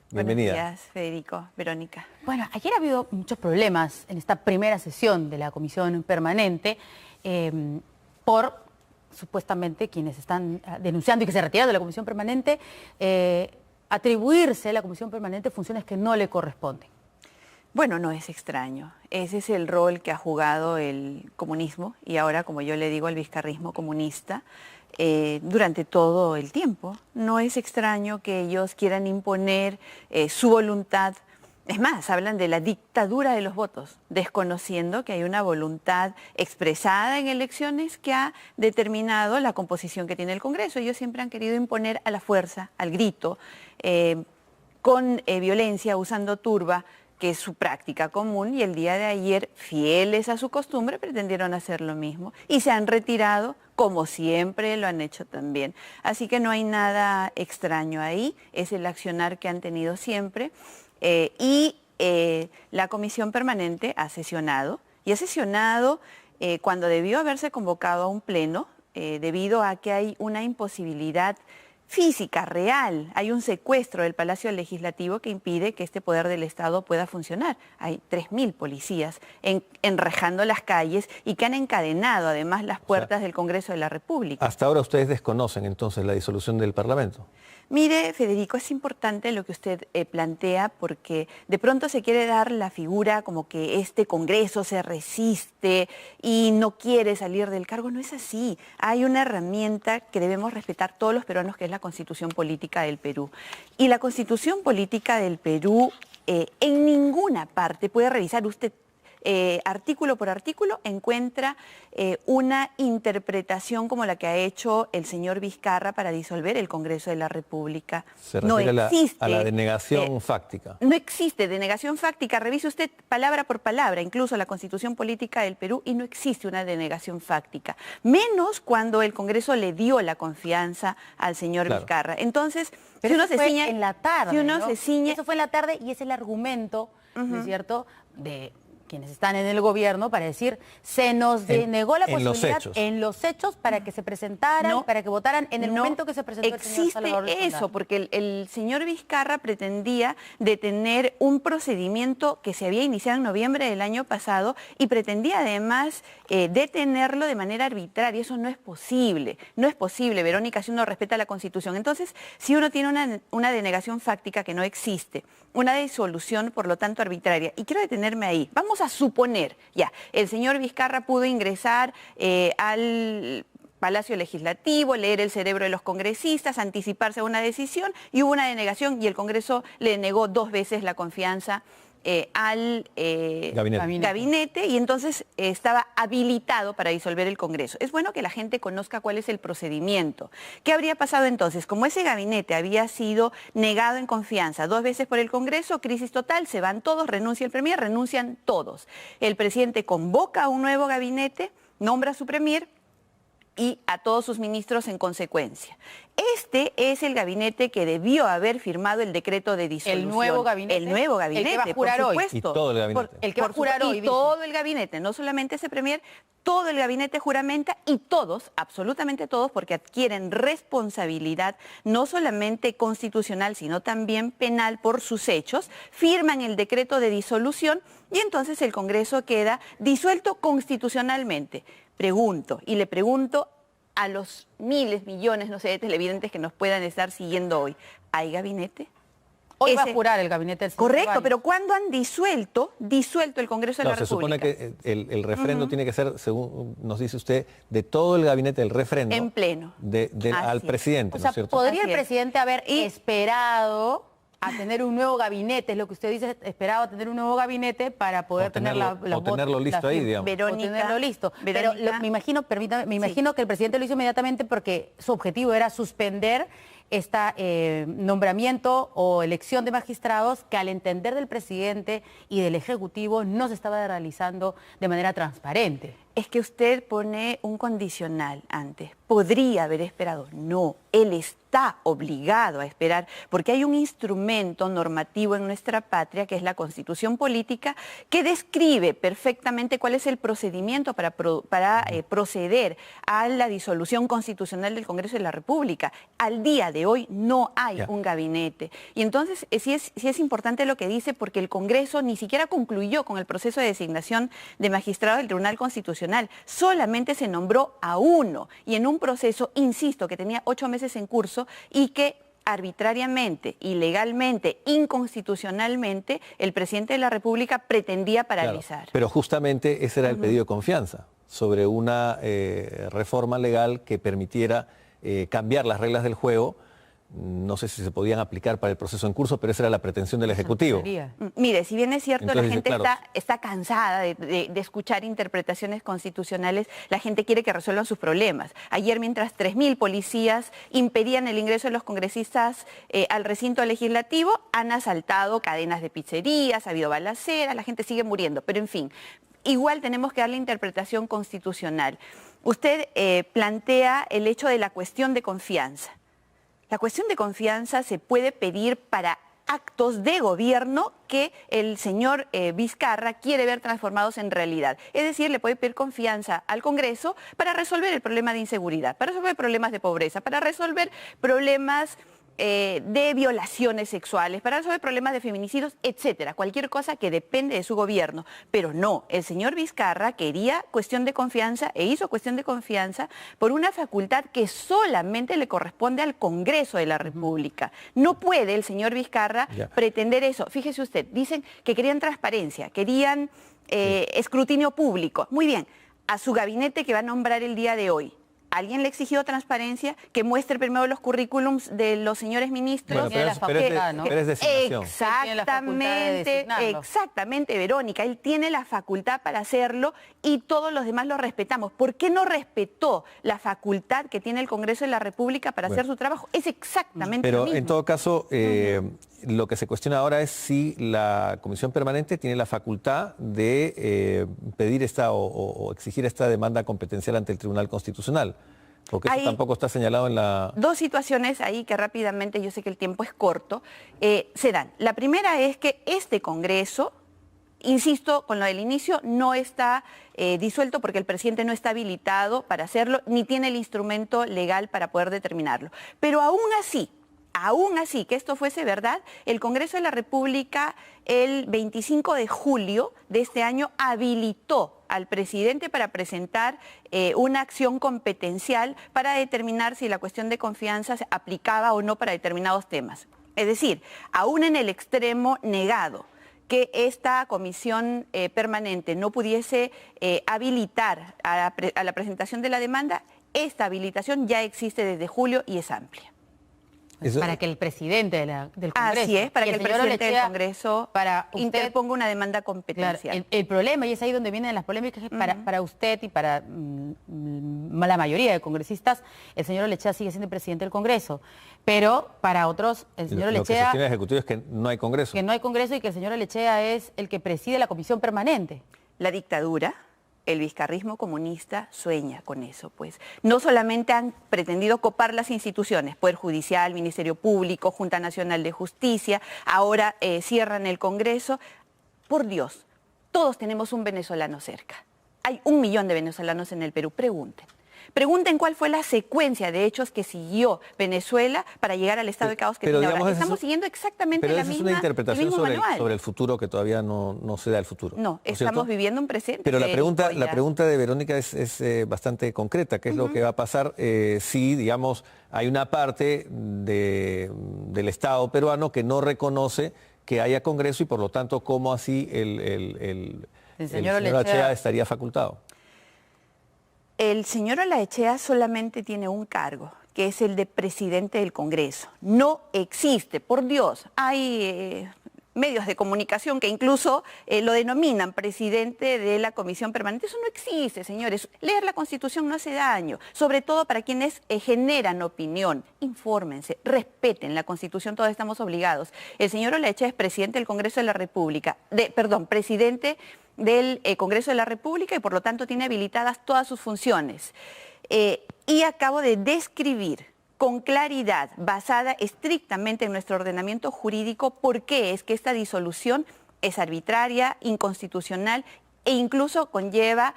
Bienvenida. Buenos días, Federico, Verónica. Bueno, ayer ha habido muchos problemas en esta primera sesión de la Comisión Permanente por, supuestamente, quienes están denunciando y que se retiraron de la Comisión Permanente, atribuirse a la Comisión Permanente funciones que no le corresponden. Bueno, no es extraño. Ese es el rol que ha jugado el comunismo y ahora, como yo le digo, el vizcarrismo comunista durante todo el tiempo. No es extraño que ellos quieran imponer su voluntad. Es más, hablan de la dictadura de los votos, desconociendo que hay una voluntad expresada en elecciones que ha determinado la composición que tiene el Congreso. Ellos siempre han querido imponer a la fuerza, al grito, con violencia, usando turba, que es su práctica común, y el día de ayer, fieles a su costumbre, pretendieron hacer lo mismo y se han retirado, como siempre lo han hecho también. Así que no hay nada extraño ahí, es el accionar que han tenido siempre. La Comisión Permanente ha sesionado, y ha sesionado cuando debió haberse convocado a un pleno, debido a que hay una imposibilidad física, real. Hay un secuestro del Palacio Legislativo que impide que este poder del Estado pueda funcionar. Hay 3.000 policías enrejando las calles y que han encadenado además las puertas del Congreso de la República. Hasta ahora ustedes desconocen entonces la disolución del Parlamento. Mire, Federico, es importante lo que usted plantea porque de pronto se quiere dar la figura como que este Congreso se resiste y no quiere salir del cargo. No es así. Hay una herramienta que debemos respetar todos los peruanos, que es la Constitución Política del Perú. Y la Constitución Política del Perú en ninguna parte puede revisar usted artículo por artículo, encuentra una interpretación como la que ha hecho el señor Vizcarra para disolver el Congreso de la República. Se refiere a la denegación fáctica. No existe denegación fáctica. Revise usted palabra por palabra, incluso la Constitución Política del Perú, y no existe una denegación fáctica. Menos cuando el Congreso le dio la confianza al señor Vizcarra. Entonces, pero si uno se ciñe en la tarde, si uno ¿no? se ciñe... Eso fue en la tarde y es el argumento, ¿no es cierto?, de quienes están en el gobierno para decir, se nos denegó la posibilidad en los hechos para que se presentaran, para que votaran en el momento que se presentó el señor Salvador de Sondado. Eso, porque el señor Vizcarra pretendía detener un procedimiento que se había iniciado en noviembre del año pasado y pretendía además detenerlo de manera arbitraria. Eso no es posible, no es posible, Verónica, si uno respeta la Constitución. Entonces, si uno tiene una denegación fáctica que no existe, una disolución, por lo tanto, arbitraria, y quiero detenerme ahí, vamos a suponer, ya, el señor Vizcarra pudo ingresar al Palacio Legislativo, leer el cerebro de los congresistas, anticiparse a una decisión, y hubo una denegación y el Congreso le negó 2 veces la confianza al gabinete, y entonces estaba habilitado para disolver el Congreso. Es bueno que la gente conozca cuál es el procedimiento. ¿Qué habría pasado entonces? Como ese gabinete había sido negado en confianza 2 veces por el Congreso, crisis total, se van todos, renuncia el premier, renuncian todos. El presidente convoca a un nuevo gabinete, nombra a su premier y a todos sus ministros en consecuencia. Este es el gabinete que debió haber firmado el decreto de disolución. El nuevo gabinete. El nuevo gabinete, el que va a jurar por hoy. supuesto. Y todo el gabinete. El que va a jurar hoy. Y todo el gabinete, no solamente ese premier, todo el gabinete juramenta, y todos, absolutamente todos, porque adquieren responsabilidad no solamente constitucional, sino también penal por sus hechos, firman el decreto de disolución y entonces el Congreso queda disuelto constitucionalmente. Pregunto, y le pregunto a los miles, millones, no sé, de televidentes que nos puedan estar siguiendo hoy, ¿hay gabinete? Hoy va a jurar el gabinete del señor Correcto, Ceballos. pero ¿cuándo han disuelto el Congreso de la República? Se supone que el refrendo tiene que ser, según nos dice usted, de todo el gabinete del refrendo. En pleno. Al presidente, O ¿no sea, es cierto? ¿podría el Así es. presidente haber esperado a tener un nuevo gabinete? Es lo que usted dice, esperaba a tener un nuevo gabinete para poder tenerlo listo ahí, digamos. Verónica, o tenerlo listo. Verónica, Pero me imagino, permítame, me imagino que el presidente lo hizo inmediatamente porque su objetivo era suspender este nombramiento o elección de magistrados que, al entender del presidente y del Ejecutivo, no se estaba realizando de manera transparente. Es que usted pone un condicional antes. ¿Podría haber esperado? No, él está obligado a esperar porque hay un instrumento normativo en nuestra patria que es la Constitución Política que describe perfectamente cuál es el procedimiento para proceder a la disolución constitucional del Congreso de la República. Al día de hoy no hay un gabinete. Y entonces sí es importante lo que dice porque el Congreso ni siquiera concluyó con el proceso de designación de magistrados del Tribunal Constitucional. Solamente se nombró a uno y en un proceso, insisto, que tenía 8 meses en curso y que arbitrariamente, ilegalmente, inconstitucionalmente, el presidente de la República pretendía paralizar. Claro, pero justamente ese era el pedido de confianza sobre una reforma legal que permitiera cambiar las reglas del juego. No sé si se podían aplicar para el proceso en curso, pero esa era la pretensión del Ejecutivo. Mire, si bien es cierto, entonces, la gente claro, está cansada de escuchar interpretaciones constitucionales, la gente quiere que resuelvan sus problemas. Ayer, mientras 3.000 policías impedían el ingreso de los congresistas al recinto legislativo, han asaltado cadenas de pizzerías, ha habido balaceras, la gente sigue muriendo, pero en fin, igual tenemos que darle interpretación constitucional. Usted plantea el hecho de la cuestión de confianza. La cuestión de confianza se puede pedir para actos de gobierno que el señor Vizcarra quiere ver transformados en realidad. Es decir, le puede pedir confianza al Congreso para resolver el problema de inseguridad, para resolver problemas de pobreza, para resolver problemas de violaciones sexuales, para resolver problemas de feminicidios, etcétera, cualquier cosa que depende de su gobierno. Pero no, el señor Vizcarra quería cuestión de confianza e hizo cuestión de confianza por una facultad que solamente le corresponde al Congreso de la República. No puede el señor Vizcarra pretender eso. Fíjese usted, dicen que querían transparencia, querían escrutinio público. Muy bien, a su gabinete que va a nombrar el día de hoy, ¿alguien le exigió transparencia? Que muestre primero los currículums de los señores ministros. Bueno, pero es designación. Exactamente, Verónica. Él tiene la facultad para hacerlo y todos los demás lo respetamos. ¿Por qué no respetó la facultad que tiene el Congreso de la República para hacer su trabajo? Es exactamente lo mismo. Pero en todo caso, lo que se cuestiona ahora es si la Comisión Permanente tiene la facultad de pedir o exigir esta demanda competencial ante el Tribunal Constitucional. Porque eso tampoco está señalado en la... Dos situaciones ahí que rápidamente, yo sé que el tiempo es corto, se dan. La primera es que este Congreso, insisto, con lo del inicio, no está disuelto porque el presidente no está habilitado para hacerlo, ni tiene el instrumento legal para poder determinarlo. Pero aún así, que esto fuese verdad, el Congreso de la República el 25 de julio de este año habilitó al presidente para presentar una acción competencial para determinar si la cuestión de confianza se aplicaba o no para determinados temas. Es decir, aún en el extremo negado que esta comisión permanente no pudiese habilitar a la presentación de la demanda, esta habilitación ya existe desde julio y es amplia. Eso, para que el presidente del Congreso... Así es, para que el presidente del Congreso interponga una demanda competencial. Claro, el problema, y es ahí donde vienen las polémicas, es que para usted y para la mayoría de congresistas, el señor Olechea sigue siendo presidente del Congreso. Pero para otros, el señor Olechea... Lo que sostiene el Ejecutivo es que no hay Congreso. Que no hay Congreso y que el señor Olechea es el que preside la Comisión Permanente. La dictadura... El vizcarrismo comunista sueña con eso, pues. No solamente han pretendido copar las instituciones, Poder Judicial, Ministerio Público, Junta Nacional de Justicia, ahora cierran el Congreso. Por Dios, todos tenemos un venezolano cerca. Hay 1 millón de venezolanos en el Perú, pregunten. Pregunten cuál fue la secuencia de hechos que siguió Venezuela para llegar al estado de caos que tiene ahora. Estamos siguiendo exactamente la misma, es una interpretación sobre el futuro que todavía no se da el futuro. No, estamos viviendo un presente. Pero la pregunta de Verónica es bastante concreta. ¿Qué es lo que va a pasar si, digamos, hay una parte del Estado peruano que no reconoce que haya Congreso y por lo tanto cómo así el señor Olechea estaría facultado? El señor Olechea solamente tiene un cargo, que es el de presidente del Congreso. No existe, por Dios, hay medios de comunicación que incluso lo denominan presidente de la Comisión Permanente. Eso no existe, señores. Leer la Constitución no hace daño, sobre todo para quienes generan opinión. Infórmense, respeten la Constitución, todos estamos obligados. El señor Olechea es presidente del Congreso de la República, presidente del Congreso de la República y por lo tanto tiene habilitadas todas sus funciones. Y acabo de describir con claridad, basada estrictamente en nuestro ordenamiento jurídico, por qué es que esta disolución es arbitraria, inconstitucional e incluso conlleva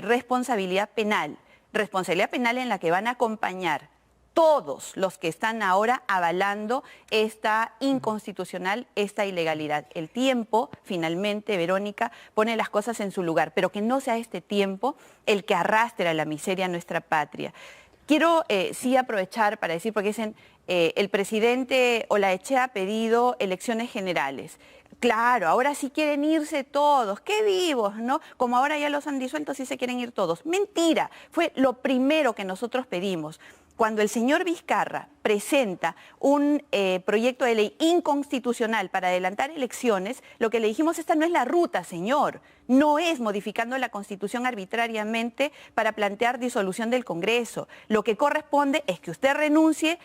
responsabilidad penal. Responsabilidad penal en la que van a acompañar todos los que están ahora avalando esta inconstitucional, esta ilegalidad. El tiempo, finalmente, Verónica, pone las cosas en su lugar, pero que no sea este tiempo el que arrastre a la miseria a nuestra patria. Quiero sí aprovechar para decir, porque dicen, el presidente Olaechea ha pedido elecciones generales. Claro, ahora sí quieren irse todos, qué vivos, ¿no? Como ahora ya los han disuelto, sí se quieren ir todos. Mentira, fue lo primero que nosotros pedimos. Cuando el señor Vizcarra presenta un proyecto de ley inconstitucional para adelantar elecciones, lo que le dijimos, esta no es la ruta, señor. No es modificando la Constitución arbitrariamente para plantear disolución del Congreso. Lo que corresponde es que usted renuncie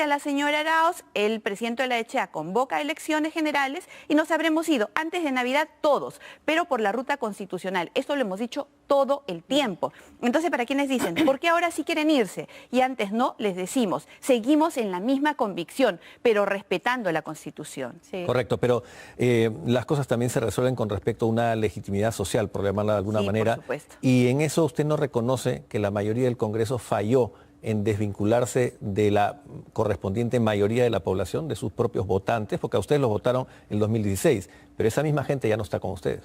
a la señora Arauz, el presidente Olaechea convoca elecciones generales y nos habremos ido antes de Navidad todos, pero por la ruta constitucional. Esto lo hemos dicho todo el tiempo. Entonces, para quienes dicen, ¿por qué ahora sí quieren irse? Y antes no, les decimos, seguimos en la misma convicción, pero respetando la Constitución. Sí. Correcto, pero las cosas también se resuelven con respecto a una legitimidad social, por llamarla de alguna manera. Por supuesto. Y en eso usted no reconoce que la mayoría del Congreso falló en desvincularse de la correspondiente mayoría de la población, de sus propios votantes, porque a ustedes los votaron en 2016, pero esa misma gente ya no está con ustedes.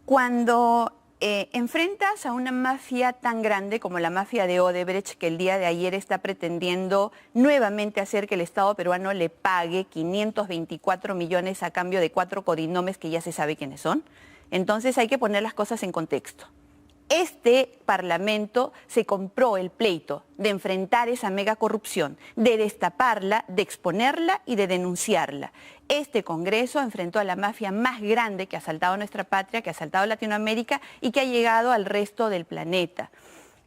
Cuando enfrentas a una mafia tan grande como la mafia de Odebrecht, que el día de ayer está pretendiendo nuevamente hacer que el Estado peruano le pague 524 millones a cambio de 4 codinomes que ya se sabe quiénes son, entonces hay que poner las cosas en contexto. Este Parlamento se compró el pleito de enfrentar esa mega corrupción, de destaparla, de exponerla y de denunciarla. Este Congreso enfrentó a la mafia más grande que ha asaltado nuestra patria, que ha asaltado Latinoamérica y que ha llegado al resto del planeta.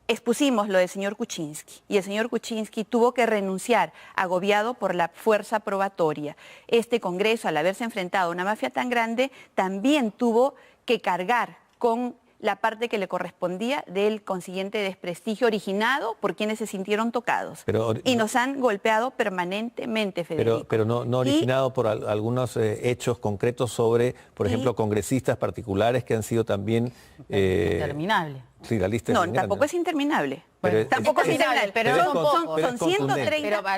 Expusimos lo del señor Kuczynski y el señor Kuczynski tuvo que renunciar, agobiado por la fuerza probatoria. Este Congreso, al haberse enfrentado a una mafia tan grande, también tuvo que cargar con la parte que le correspondía del consiguiente desprestigio originado por quienes se sintieron tocados. Y nos han golpeado permanentemente, Federico. Pero no originado por algunos hechos concretos sobre, por ejemplo, congresistas particulares que han sido también... interminable. Sí, la lista no, tampoco es interminable. Bueno, tampoco es interminable, pero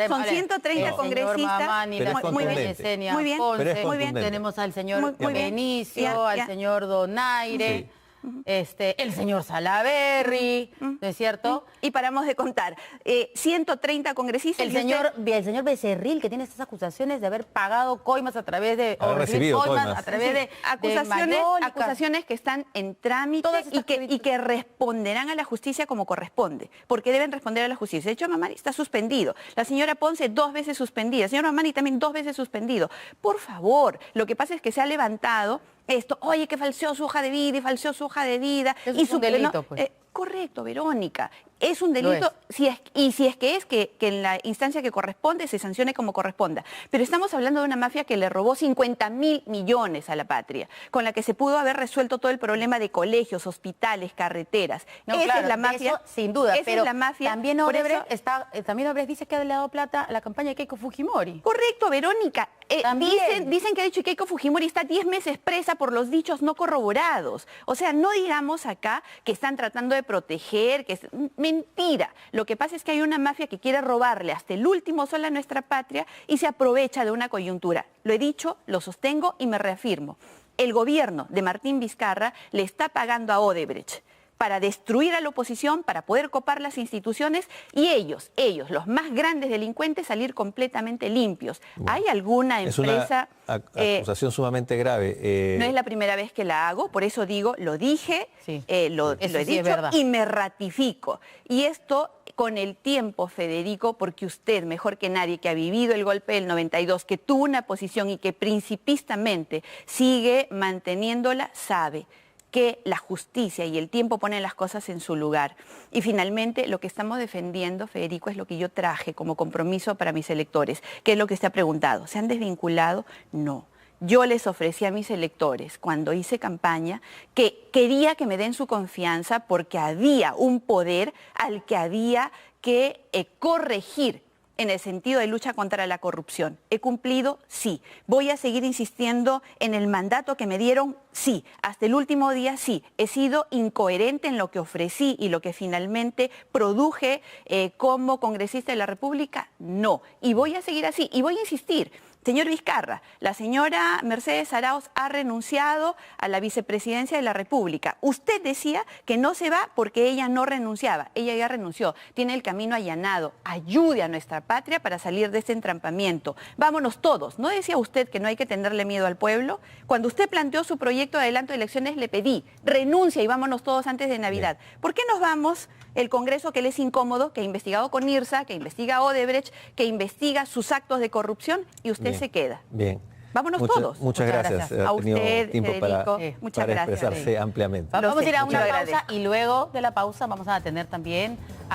son 130 congresistas. Muy bien. Tenemos al señor Benicio, al señor Donaire. Sí. El señor Salaverry, ¿no es cierto? Y paramos de contar. 130 congresistas. El señor Becerril, que tiene estas acusaciones de haber pagado coimas a través de... coimas a través de acusaciones que están en trámite y que responderán a la justicia como corresponde, porque deben responder a la justicia. De hecho, Mamani está suspendido. La señora Ponce 2 veces suspendida. El señor Mamani también 2 veces suspendido. Por favor, lo que pasa es que se ha levantado esto, oye, que falseó su hoja de vida y falseó su hoja de vida. Es un delito, pues. Correcto, Verónica. Es un delito, si es que en la instancia que corresponde se sancione como corresponda. Pero estamos hablando de una mafia que le robó 50.000 millones a la patria, con la que se pudo haber resuelto todo el problema de colegios, hospitales, carreteras. No, esa es la mafia, eso, sin duda. Esa es la mafia. También Odebrecht dice que ha dado plata a la campaña de Keiko Fujimori. Correcto, Verónica. Dicen que ha dicho que Keiko Fujimori está 10 meses presa por los dichos no corroborados. O sea, no digamos acá que están tratando de proteger, que es mentira. Lo que pasa es que hay una mafia que quiere robarle hasta el último sol a nuestra patria y se aprovecha de una coyuntura. Lo he dicho, lo sostengo y me reafirmo. El gobierno de Martín Vizcarra le está pagando a Odebrecht para destruir a la oposición, para poder copar las instituciones y ellos, los más grandes delincuentes, salir completamente limpios. Bueno, ¿hay alguna empresa... Es una acusación sumamente grave. No es la primera vez que la hago, por eso digo, lo dije, lo he dicho y me ratifico. Y esto con el tiempo, Federico, porque usted, mejor que nadie, que ha vivido el golpe del 92, que tuvo una posición y que principistamente sigue manteniéndola, sabe que la justicia y el tiempo ponen las cosas en su lugar. Y finalmente, lo que estamos defendiendo, Federico, es lo que yo traje como compromiso para mis electores, que es lo que usted ha preguntado. ¿Se han desvinculado? No. yo les ofrecí a mis electores cuando hice campaña que quería que me den su confianza porque había un poder al que había que corregir en el sentido de lucha contra la corrupción. ¿He cumplido? Sí. ¿Voy a seguir insistiendo en el mandato que me dieron? Sí. Hasta el último día, sí. ¿He sido incoherente en lo que ofrecí y lo que finalmente produje como congresista de la República? No. Y voy a seguir así. Y voy a insistir. Señor Vizcarra, la señora Mercedes Arauz ha renunciado a la vicepresidencia de la República. Usted decía que no se va porque ella no renunciaba. Ella ya renunció. Tiene el camino allanado. Ayude a nuestra patria para salir de este entrampamiento. Vámonos todos. ¿No decía usted que no hay que tenerle miedo al pueblo? Cuando usted planteó su proyecto de adelanto de elecciones, le pedí, renuncia y vámonos todos antes de Navidad. Bien. ¿Por qué nos vamos? El Congreso, que le es incómodo, que ha investigado con IRSA, que investiga Odebrecht, que investiga sus actos de corrupción y usted se queda. Bien. Vámonos todos. Muchas gracias. A usted, tiempo Federico, para expresarse ampliamente. Vamos a ir a una pausa y luego de la pausa vamos a atender también a